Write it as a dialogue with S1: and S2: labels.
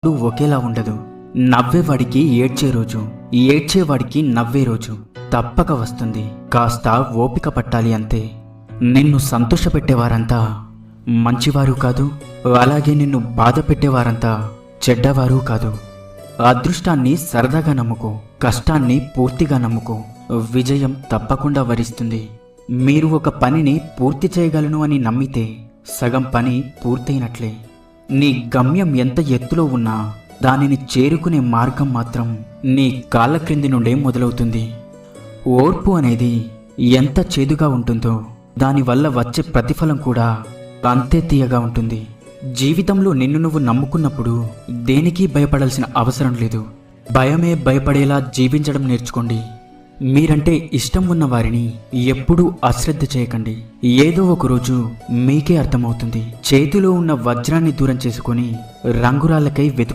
S1: ఒకేలా ఉండదు. నవ్వేవాడికి ఏడ్చే రోజు, ఏడ్చేవాడికి నవ్వే రోజు తప్పక వస్తుంది. కాస్త ఓపిక పట్టాలి అంతే. నిన్ను సంతోషపెట్టేవారంతా మంచివారు కాదు, అలాగే నిన్ను బాధ పెట్టేవారంతా చెడ్డవారు కాదు. అదృష్టాన్ని సరదాగా నమ్ముకో, కష్టాన్ని పూర్తిగా నమ్ముకో. విజయం తప్పకుండా వరిస్తుంది. మీరు ఒక పనిని పూర్తి చేయగలను అని నమ్మితే సగం పని పూర్తయినట్లే. నీ గమ్యం ఎంత ఎత్తులో ఉన్నా దానిని చేరుకునే మార్గం మాత్రం నీ కాళ్ళ క్రింది నుండే మొదలవుతుంది. ఓర్పు అనేది ఎంత చేదుగా ఉంటుందో దానివల్ల వచ్చే ప్రతిఫలం కూడా అంతే తీయగా ఉంటుంది. జీవితంలో నిన్ను నువ్వు నమ్ముకున్నప్పుడు దేనికి భయపడాల్సిన అవసరం లేదు. భయమే భయపడేలా జీవించడం నేర్చుకోండి. మీరంటే ఇష్టం ఉన్న వారిని ఎప్పుడూ అశ్రద్ధ చేయకండి. ఏదో ఒక రోజు మీకే అర్థమవుతుంది. చేతిలో ఉన్న వజ్రాన్ని దూరం చేసుకొని రంగురాళ్ళకై వెతుకు